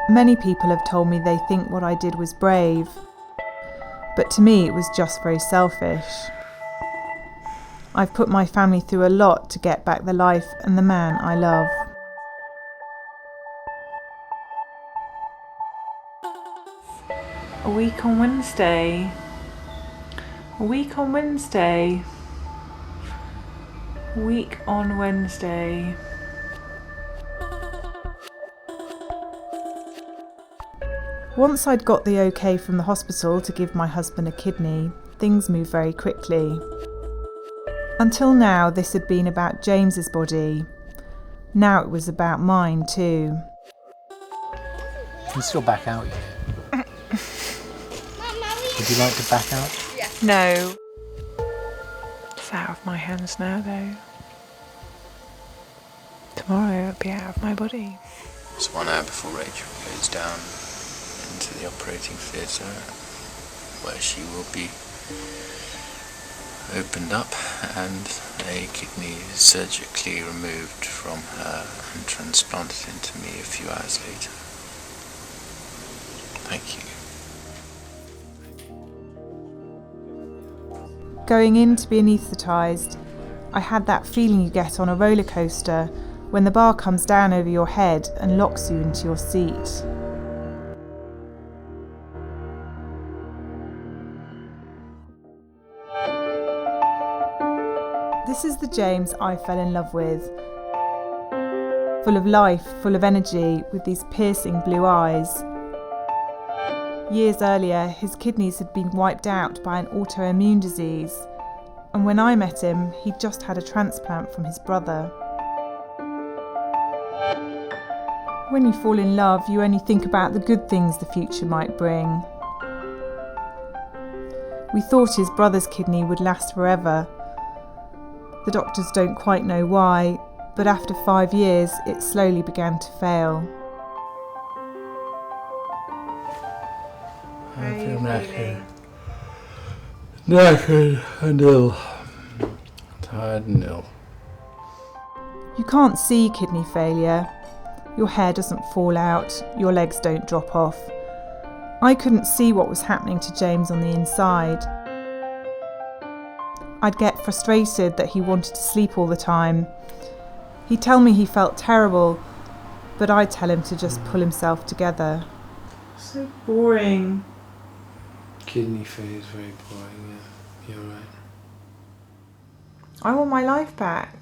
Many people have told me they think what I did was brave, but to me it was just very selfish. I've put my family through a lot to get back the life and the man I love. A week on Wednesday. A week on Wednesday. A week on Wednesday. Once I'd got the okay from the hospital to give my husband a kidney, things moved very quickly. Until now, this had been about James's body. Now it was about mine too. You can still back out, yeah. Would you like to back out? Yeah. No. It's out of my hands now, though. Tomorrow it'll be out of my body. It's 1 hour before Rachel goes down into the operating theatre, where she will be opened up and a kidney surgically removed from her and transplanted into me a few hours later. Thank you. Going in to be anaesthetised, I had that feeling you get on a roller coaster when the bar comes down over your head and locks you into your seat. This is the James I fell in love with. Full of life, full of energy, with these piercing blue eyes. Years earlier, his kidneys had been wiped out by an autoimmune disease, and when I met him, he'd just had a transplant from his brother. When you fall in love, you only think about the good things the future might bring. We thought his brother's kidney would last forever. The doctors don't quite know why, but after 5 years, it slowly began to fail. I feel knackered and ill. Tired and ill. You can't see kidney failure. Your hair doesn't fall out, your legs don't drop off. I couldn't see what was happening to James on the inside. I'd get frustrated that he wanted to sleep all the time. He'd tell me he felt terrible, but I'd tell him to just pull himself together. So boring. Kidney failure is very boring, yeah. You're right. I want my life back.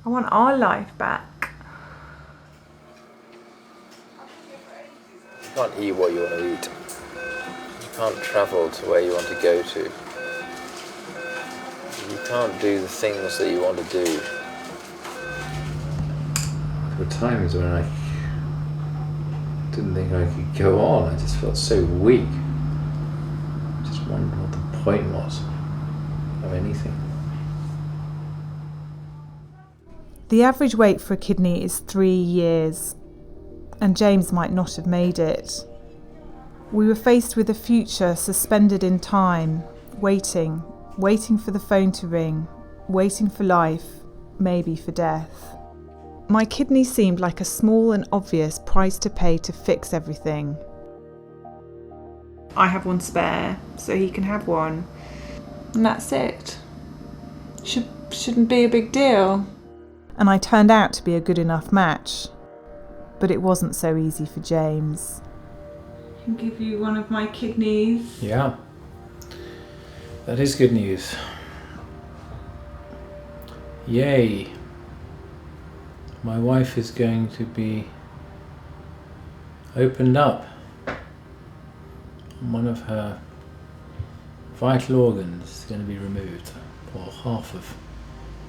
I want our life back. You can't eat what you want to eat. You can't travel to where you want to go to. You can't do the things that you want to do. There were times when I didn't think I could go on. I just felt so weak. I just wondered what the point was of anything. The average wait for a kidney is 3 years, and James might not have made it. We were faced with a future suspended in time, waiting for the phone to ring, waiting for life, maybe for death. My kidney seemed like a small and obvious price to pay to fix everything. I have one spare, so he can have one. And that's it. Shouldn't be a big deal. And I turned out to be a good enough match. But it wasn't so easy for James. I can give you one of my kidneys. Yeah. That is good news. Yay. My wife is going to be opened up. One of her vital organs is going to be removed, or half of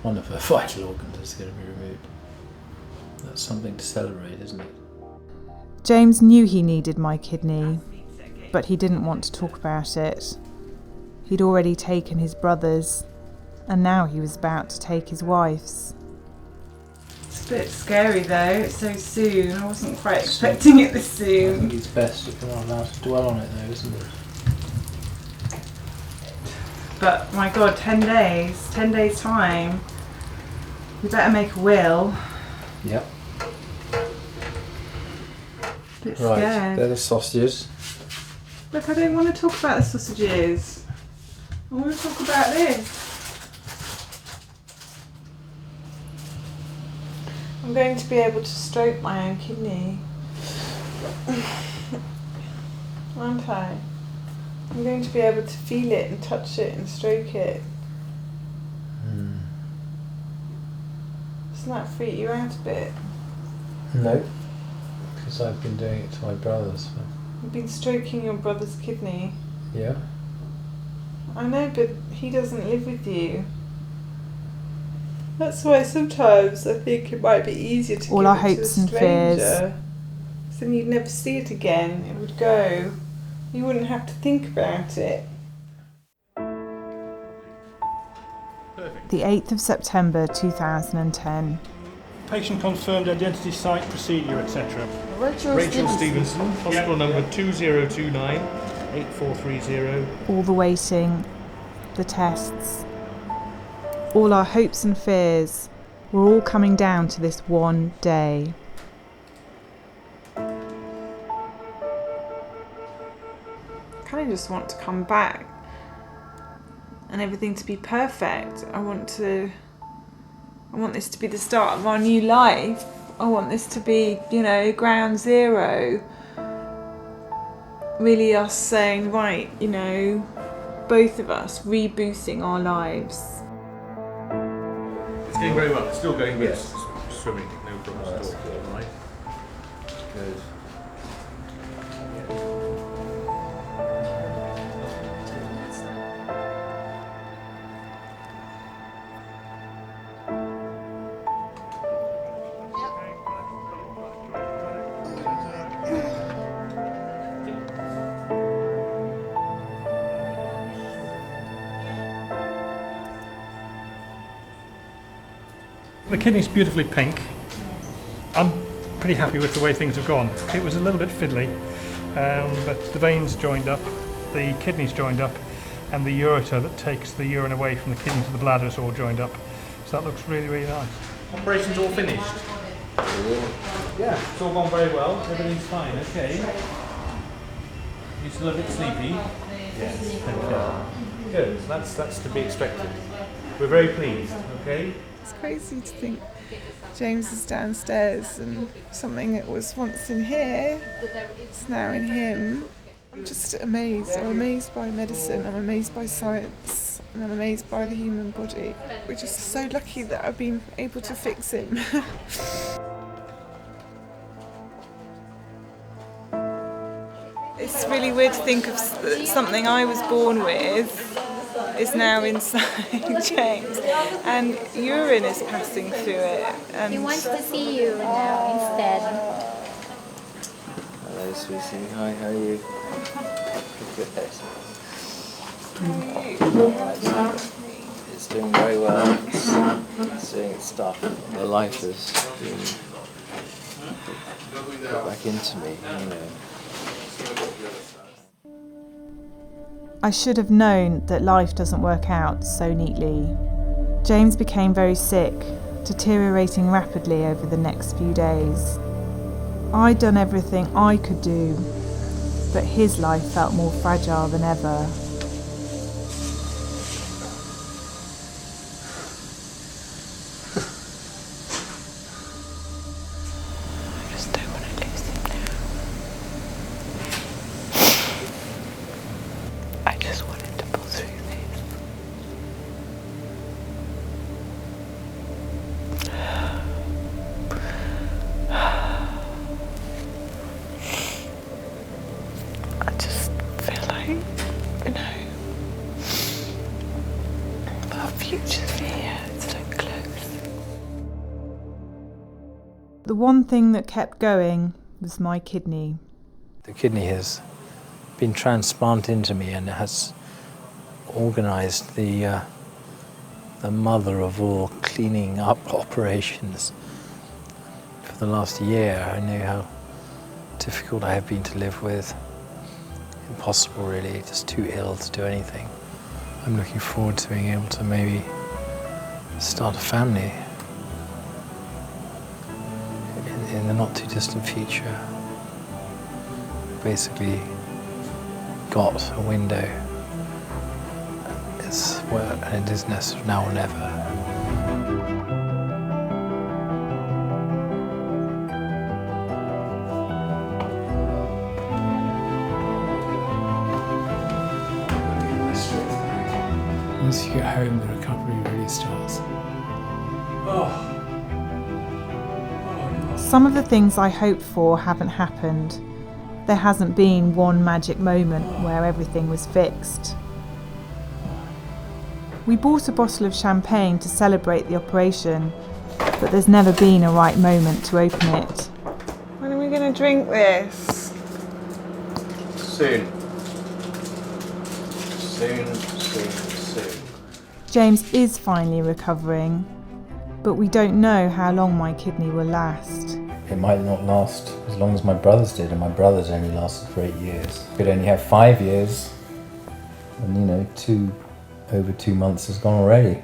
one of her vital organs is going to be removed. That's something to celebrate, isn't it? James knew he needed my kidney, but he didn't want to talk about it. He'd already taken his brother's, and now he was about to take his wife's. It's a bit scary though, it's so soon. I wasn't quite expecting it this I soon. think it's best if we're not allowed to dwell on it though, isn't it? But my God, 10 days time. We better make a will. Yep. bit Right, scared. they're the sausages. Look, I don't want to talk about the sausages. I want to talk about this. I'm going to be able to stroke my own kidney. Aren't I? I'm going to be able to feel it and touch it and stroke it. Doesn't that freak you out a bit? No, because I've been doing it to my brothers. You've been stroking your brother's kidney. Yeah? I know, but he doesn't live with you. That's why sometimes I think it might be easier to All give our it hopes to a and fears. stranger. So then you'd never see it again. It would go. You wouldn't have to think about it. The 8th of September 2010. Patient confirmed identity, site, procedure, etc. Rachel Stevenson, hospital number 2029-8430. All the waiting, the tests, all our hopes and fears were all coming down to this one day. I kind of just want to come back and everything to be perfect. I want this to be the start of our new life. I want this to be, ground zero. Really us saying, right, both of us rebooting our lives. It's going very well. It's still going good. Yes. Swimming, no problems That's at all. good. All right. Good. The kidney's beautifully pink. I'm pretty happy with the way things have gone. It was a little bit fiddly, but the veins joined up, the kidneys joined up, and the ureter that takes the urine away from the kidney to the bladder is all joined up. So that looks really, really nice. Operation's all finished. Yeah, it's all gone very well. Everything's fine. Okay. You still a bit sleepy? Yes. Okay. Good. That's to be expected. We're very pleased. Okay. It's crazy to think James is downstairs and something that was once in here is now in him. I'm just amazed. I'm amazed by medicine, I'm amazed by science, and I'm amazed by the human body. We're just so lucky that I've been able to fix him. It's really weird to think of something I was born with is now inside James, and urine is passing through it. And He wants to see you now instead. Hello, sweetie. Hi, how are you? Good. It's doing very well. It's doing its stuff. The life has been put back into me, I should have known that life doesn't work out so neatly. James became very sick, deteriorating rapidly over the next few days. I'd done everything I could do, but his life felt more fragile than ever. I just don't want to lose him now. I just wanted to pull through this. I just feel like, our future's here, it's so close. The one thing that kept going was my kidney. The kidney has been transplanted into me and has organised the mother of all cleaning up operations. For the last year, I knew how difficult I have been to live with. Impossible, really, just too ill to do anything. I'm looking forward to being able to maybe start a family in the not too distant future. basically got a window. It's where it is now or never. Once you get home, the recovery really starts. Some of the things I hoped for haven't happened. There hasn't been one magic moment where everything was fixed. We bought a bottle of champagne to celebrate the operation, but there's never been a right moment to open it. When are we going to drink this? Soon. Soon. James is finally recovering, but we don't know how long my kidney will last. It might not last as long as my brothers did, and my brothers only lasted for 8 years. Could only have 5 years, and over 2 months has gone already.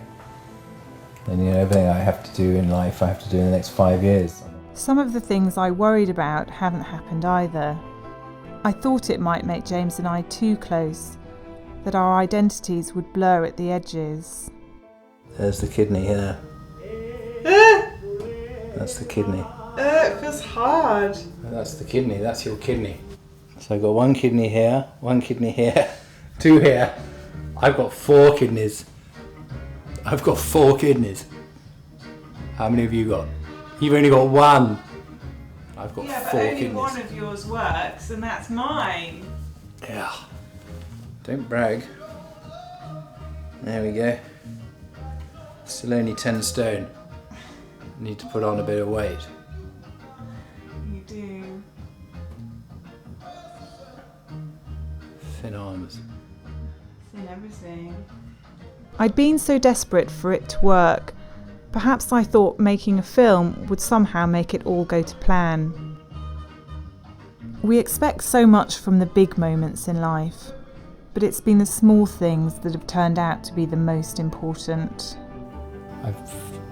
And everything I have to do in life, I have to do in the next 5 years. Some of the things I worried about haven't happened either. I thought it might make James and I too close, that our identities would blur at the edges. There's the kidney here. That's the kidney. It feels hard. That's the kidney, that's your kidney. So I've got 1 kidney here, 1 kidney here, 2 here. I've got 4 kidneys. I've got 4 kidneys. How many have you got? You've only got 1. I've got 4 kidneys. One of yours works, and that's mine. Yeah. Don't brag. There we go. Still only 10 stone. Need to put on a bit of weight. You do. Thin arms. In everything. I'd been so desperate for it to work. Perhaps I thought making a film would somehow make it all go to plan. We expect so much from the big moments in life, but it's been the small things that have turned out to be the most important. I've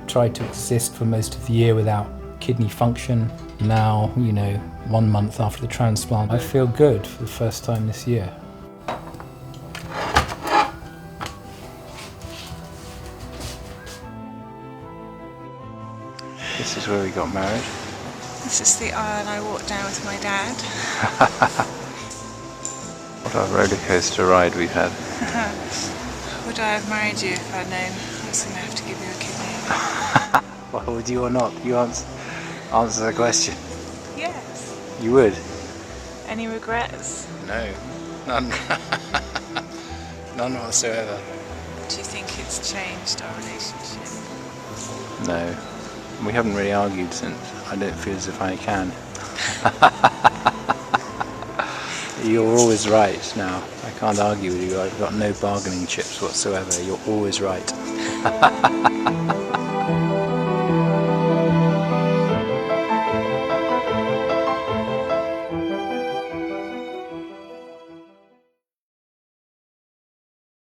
tried to exist for most of the year without kidney function. Now, 1 month after the transplant, I feel good for the first time this year. This is where we got married. This is the aisle I walked down with my dad. What a roller coaster ride we've had. Would I have married you if I'd known I was going to have to give you a kidney? Well, would you or not? You answer the question. Yes. You would? Any regrets? No. None. None whatsoever. Do you think it's changed our relationship? No. We haven't really argued since. I don't feel as if I can. You're always right now. I can't argue with you. I've got no bargaining chips whatsoever. You're always right.